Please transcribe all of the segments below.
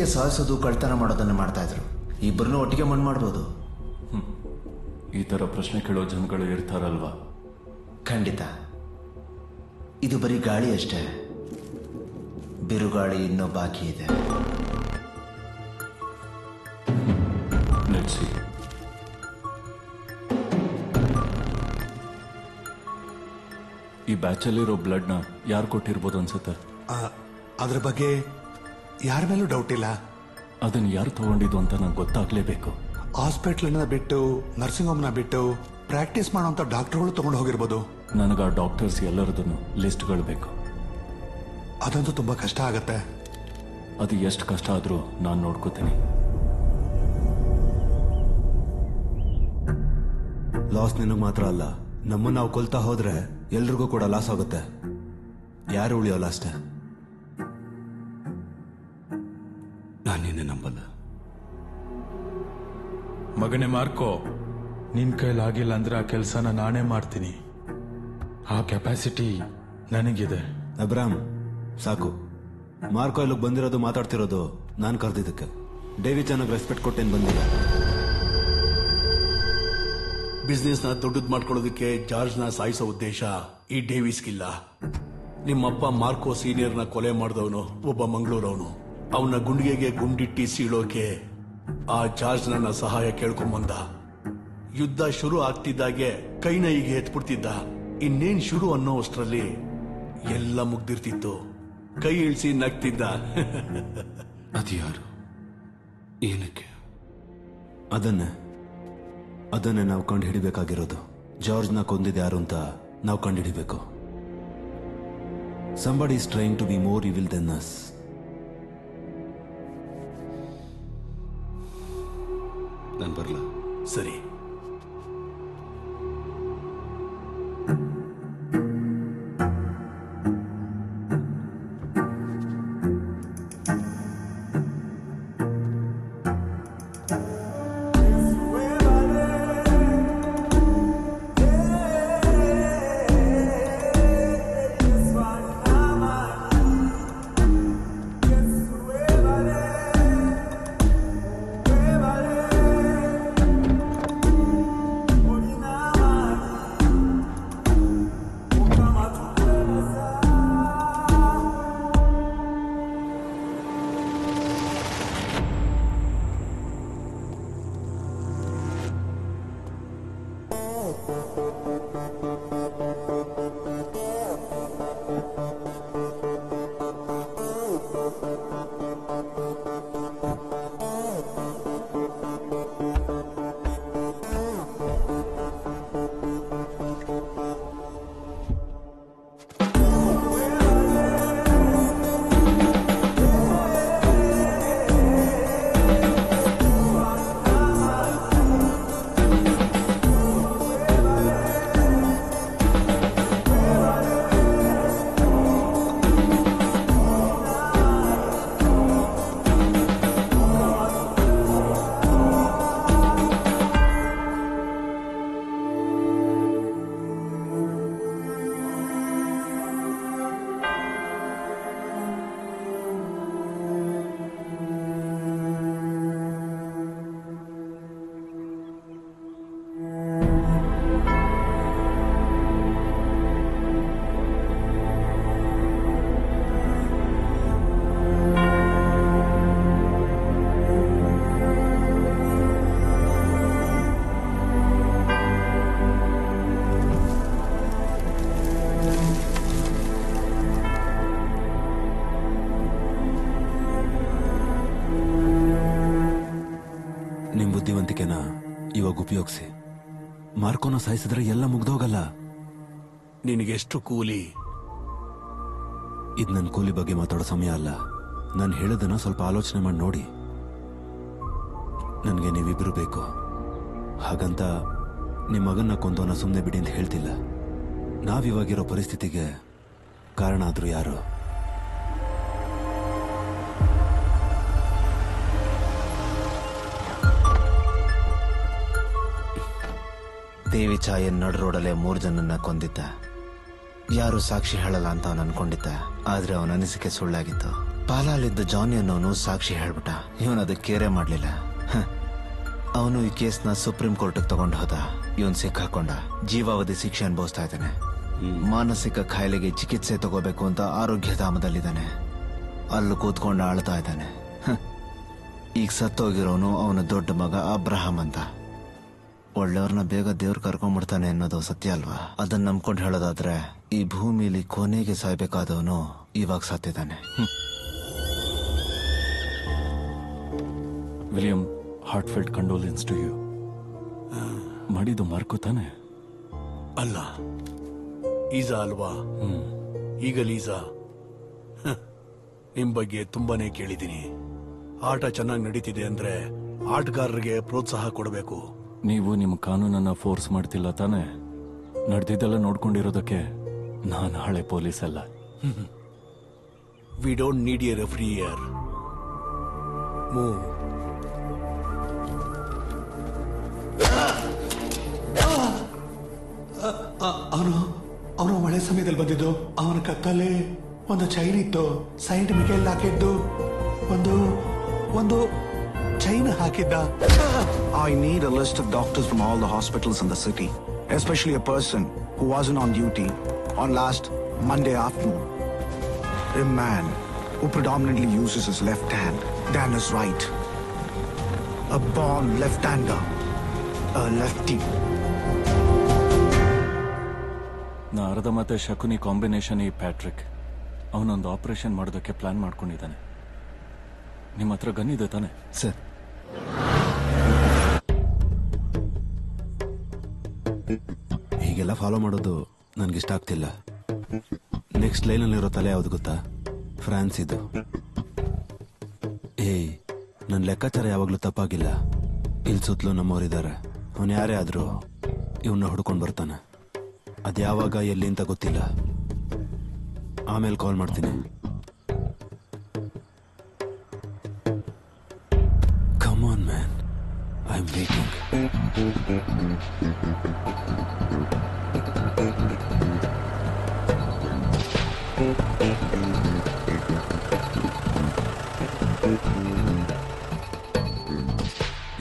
ಒಟ್ಟಿಗೆ ಸಾಯಿಸೋದು ಕಳ್ತನ ಮಾಡೋದನ್ನು ಮಾಡ್ತಾ ಇದ್ರು. ಇಬ್ಬರನ್ನೂ ಒಟ್ಟಿಗೆ ಮಣ್ಣು ಮಾಡ್ಬೋದು. ಈ ಥರ ಪ್ರಶ್ನೆ ಕೇಳೋ ಜನಗಳು ಇರ್ತಾರಲ್ವಾ? ಖಂಡಿತ. ಇದು ಬರೀ ಗಾಳಿ ಅಷ್ಟೇ, ಬಿರುಗಾಳಿ ಇನ್ನೂ ಬಾಕಿ ಇದೆ. ನೆಟ್ಸಿ ಈ ಬ್ಯಾಚಲ್ಲಿರೋ ಬ್ಲಡ್ನ ಯಾರು ಕೊಟ್ಟಿರ್ಬೋದು ಅನ್ಸುತ್ತೆ? ಅದ್ರ ಬಗ್ಗೆ ಯಾರ ಮೇಲೂ ಡೌಟ್ ಇಲ್ಲ. ಅದನ್ನು ಯಾರು ತಗೊಂಡಿದ್ದು ಅಂತ ನಂಗೆ ಗೊತ್ತಾಗ್ಲೇಬೇಕು. ಹಾಸ್ಪಿಟ್ಲನ್ನ ಬಿಟ್ಟು, ನರ್ಸಿಂಗ್ ಹೋಮ್ನ ಬಿಟ್ಟು ಪ್ರಾಕ್ಟೀಸ್ ಮಾಡೋಂಥ ಡಾಕ್ಟರ್ಗಳು ತಗೊಂಡು ಹೋಗಿರ್ಬೋದು. ನನಗೆ ಆ ಡಾಕ್ಟರ್ಸ್ ಎಲ್ಲರದನ್ನು ಲಿಸ್ಟ್ಗಳು ಬೇಕು. ಅದಂತೂ ತುಂಬಾ ಕಷ್ಟ ಆಗತ್ತೆ. ಅದು ಎಷ್ಟು ಕಷ್ಟ ಆದರೂ ನಾನು ನೋಡ್ಕೋತೀನಿ. ಲಾಸ್ ನಿನಗೆ ಮಾತ್ರ ಅಲ್ಲ, ನಮ್ಮನ್ನು ನಾವು ಕೊಲ್ತಾ ಹೋದ್ರೆ ಎಲ್ರಿಗೂ ಕೂಡ ಲಾಸ್ ಆಗುತ್ತೆ. ಯಾರು ಉಳಿಯೋಲ್ಲ ಅಷ್ಟೇ. ನಾನು ನಿನ್ನೆ ನಂಬಲ್ಲ. ಮಗನೇ ಮಾರ್ಕೋ, ನಿನ್ ಕೈಲಾಗಿಲ್ಲ ಅಂದ್ರೆ ಆ ಕೆಲಸನ ನಾನೇ ಮಾಡ್ತೀನಿ. ಆ ಕೆಪಾಸಿಟಿ ನನಗಿದೆ. ಅಬ್ರಾಮ್, ಸಾಕು. ಮಾರ್ಕೋ ಇಲ್ಲಿಗೆ ಬಂದಿರೋದು, ಮಾತಾಡ್ತಿರೋದು ನಾನು ಕರೆದಿದ್ದಕ್ಕೆ. ಡೇವಿ ಚೆನ್ನಾಗಿ ರೆಸ್ಪೆಕ್ಟ್ ಕೊಟ್ಟೇನು ಬಂದಿಲ್ಲ. ಬಿಸ್ನೆಸ್ನ ದೊಡ್ಡದು ಮಾಡ್ಕೊಳ್ಳೋದಕ್ಕೆ ಜಾರ್ಜ್ನ ಸಾಯಿಸೋ ಉದ್ದೇಶ ಈ ಡೇವಿಸ್ಗಿಲ್ಲ. ನಿಮ್ಮಪ್ಪ ಮಾರ್ಕೋ ಸೀನಿಯರ್ನ ಕೊಲೆ ಮಾಡಿದವನು ಒಬ್ಬ ಮಂಗಳೂರವನು. ಅವನ ಗುಂಡಿಗೆಗೆ ಗುಂಡಿಟ್ಟಿ ಸೀಳೋಕೆ ಆ ಜಾರ್ಜ್ ನನ್ನ ಸಹಾಯ ಕೇಳ್ಕೊಂಬಂದ. ಯುದ್ಧ ಶುರು ಆಗ್ತಿದ್ದಾಗೆ ಕೈನ ಹೀಗೆ ಎತ್ಬಿಡ್ತಿದ್ದ. ಇನ್ನೇನ್ ಶುರು ಅನ್ನೋ ಅಷ್ಟರಲ್ಲಿ ಎಲ್ಲ ಮುಗ್ದಿರ್ತಿತ್ತು. ಕೈ ಇಳಿಸಿ ನಗ್ತಿದ್ದ. ಅದ್ಯಾರು? ಏನಕ್ಕೆ? ಅದನ್ನೇ ನಾವು ಕಂಡು ಹಿಡಿಬೇಕಾಗಿರೋದು. ಜಾರ್ಜ್ನ ಕೊಂದಿದ್ದು ಯಾರು ಅಂತ ನಾವು ಕಂಡು ಹಿಡಿಬೇಕು. Somebody is trying to be more evil than us. ನಾನು ಬರಲ್ಲ. ಸರಿ. ಬುದ್ಧಿವಂತಿಕೆನ ಇವಾಗ ಉಪಯೋಗಿಸಿ. ಮಾರ್ಕೋನ ಸಾಯಿಸಿದ್ರೆ ಎಲ್ಲ ಮುಗ್ದೋಗಲ್ಲ. ನಿನಗೆಷ್ಟು ಕೂಲಿ? ಇದು ನನ್ನ ಕೂಲಿ ಬಗ್ಗೆ ಮಾತಾಡೋ ಸಮಯ ಅಲ್ಲ. ನಾನು ಹೇಳೋದನ್ನ ಸ್ವಲ್ಪ ಆಲೋಚನೆ ಮಾಡಿ ನೋಡಿ. ನನಗೆ ನೀವಿಬ್ರು ಬೇಕು. ಹಾಗಂತ ನಿಮ್ಮ ಮಗನ್ನ ಕೊಂದವನ ಸುಮ್ಮನೆ ಬಿಡಿ ಅಂತ ಹೇಳ್ತಿಲ್ಲ. ನಾವಿವಾಗಿರೋ ಪರಿಸ್ಥಿತಿಗೆ ಕಾರಣ ಆದ್ರೂ ಯಾರು? ದೇವಿ ಛಾಯನ್ ನಡು ರೋಡಲ್ಲೇ 3 ಜನನ್ನ ಕೊಂದಿದ್ದ. ಯಾರು ಸಾಕ್ಷಿ ಹೇಳಲ್ಲ ಅಂತ ಅವನು ಅನ್ಕೊಂಡಿದ್ದ. ಆದ್ರೆ ಅವನ ಅನಿಸಿಕೆ ಸುಳ್ಳಾಗಿತ್ತು. ಪಾಲಾಲಿದ್ದ ಜಾನಿ ಅನ್ನೋನು ಸಾಕ್ಷಿ ಹೇಳ್ಬಿಟ್ಟ. ಇವನು ಅದಕ್ಕೆ ಕೇರೆ ಮಾಡ್ಲಿಲ್ಲ. ಅವನು ಈ ಕೇಸ್ನ ಸುಪ್ರೀಂ ಕೋರ್ಟ್ಗೆ ತಗೊಂಡು ಹೋದ. ಇವನ್ ಸಿಕ್ಕಾಕೊಂಡ, ಜೀವಾವಧಿ ಶಿಕ್ಷೆ ಅನುಭವಿಸ್ತಾ ಇದ್ದಾನೆ. ಮಾನಸಿಕ ಕಾಯಿಲೆಗೆ ಚಿಕಿತ್ಸೆ ತಗೋಬೇಕು ಅಂತ ಆರೋಗ್ಯ ಧಾಮದಲ್ಲಿದ್ದಾನೆ. ಅಲ್ಲೂ ಕೂತ್ಕೊಂಡು ಆಳ್ತಾ ಇದ್ದಾನೆ. ಈಗ ಸತ್ತೋಗಿರೋನು ಅವನ ದೊಡ್ಡ ಮಗ ಅಬ್ರಹಾಂ ಅಂತ. ಒಳ್ಳೆಯವ್ರನ್ನ ಬೇಗ ದೇವ್ರು ಕರ್ಕೊಂಡ್ಬಿಡ್ತಾನೆ ಅನ್ನೋದು ಸತ್ಯ ಅಲ್ವಾ? ಅದನ್ನ ನಂಬ್ಕೊಂಡು ಹೇಳೋದಾದ್ರೆ ಈ ಭೂಮಿಲಿ ಕೊನೆಗೆ ಸಾಯ್ಬೇಕಾದವನು ಇವಾಗ ಸತ್ತಿದ್ದಾನೆ. William, heartfelt condolence to you. ಮಾಡಿದ್ದು ಮಾರ್ಕೋ ತಾನೆ? ಅಲ್ಲ, ಈಜಾ ಅಲ್ವಾ? ಈಗ ಲೀಸಾ, ನಿಮ್ ಬಗ್ಗೆ ತುಂಬಾನೇ ಕೇಳಿದ್ದೀನಿ. ಆಟ ಚೆನ್ನಾಗಿ ನಡೀತಿದೆ ಅಂದ್ರೆ ಆಟಗಾರರಿಗೆ ಪ್ರೋತ್ಸಾಹ ಕೊಡಬೇಕು. ನೀವು ನಿಮ್ಮ ಕಾನೂನನ್ನ ಫೋರ್ಸ್ ಮಾಡ್ತಿಲ್ಲ ತಾನೆ? ನಡೆದಿದ್ದೆಲ್ಲ ನೋಡ್ಕೊಂಡಿರೋದಕ್ಕೆ ನಾನು ಹಳೆ ಪೊಲೀಸ್ ಅಲ್ಲ. We don't need A referee here. Move. ಅವನು ಮಳೆ ಸಮಯದಲ್ಲಿ ಬಂದಿದ್ದು. ಅವನ ಕತ್ತಲ್ಲಿ ಒಂದು ಚೈನ್ ಇತ್ತು. ಸೈಂಟ್ ಮಿಕೇಲ್ ಹಾಕಿದ್ದು ಒಂದು ಚೈನ್ ಹಾಕಿದ್ದ. I need a list of doctors from all the hospitals in the city, especially a person who wasn't on duty on last Monday afternoon. A man who predominantly uses his left hand than his right. A born left-hander, a lefty. ನಾ ಅರ್ಧ ಮತ್ತೆ Shakuni combination ಈ Patrick. ಅವನೊಂದು operation ಮಾಡೋದಕ್ಕೆ plan ಮಾಡ್ಕೊಂಡಿದ್ದಾನೆ. ನಿಮ್ಮ ಹತ್ರ gun ಇದೆ ತಾನೆ? ಸರ್, ಹೀಗೆಲ್ಲ ಫಾಲೋ ಮಾಡೋದು ನನಗಿಷ್ಟ ಆಗ್ತಿಲ್ಲ. ನೆಕ್ಸ್ಟ್ ಲೈನಲ್ಲಿರೋ ತಲೆ ಯಾವ್ದು ಗೊತ್ತಾ? ಫ್ರಾನ್ಸ್ ಇದು. ಏಯ್, ನನ್ನ ಲೆಕ್ಕಾಚಾರ ಯಾವಾಗಲೂ ತಪ್ಪಾಗಿಲ್ಲ. ಇಲ್ಲಿ ಸುತ್ತಲೂ ನಮ್ಮವರಿದ್ದಾರೆ. ಅವನು ಯಾರೇ ಆದರೂ ಇವನ್ನ ಹುಡ್ಕೊಂಡು ಬರ್ತಾನೆ. ಅದು ಯಾವಾಗ ಎಲ್ಲಿ ಅಂತ ಗೊತ್ತಿಲ್ಲ. ಆಮೇಲೆ ಕಾಲ್ ಮಾಡ್ತೀನಿ. Come on man, I am waiting.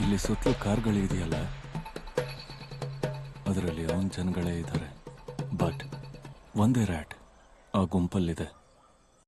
ಇಲ್ಲಿ ಸುತ್ತಲೂ ಕಾರ್ಗಳಿದೆಯಲ್ಲ, ಅದರಲ್ಲಿ ಅವನ ಜನಗಳೇ ಇದ್ದಾರೆ. ಬಟ್ ಒಂದೇ ರ್ಯಾಟ್ ಆ ಗುಂಪಲ್ಲಿದೆ.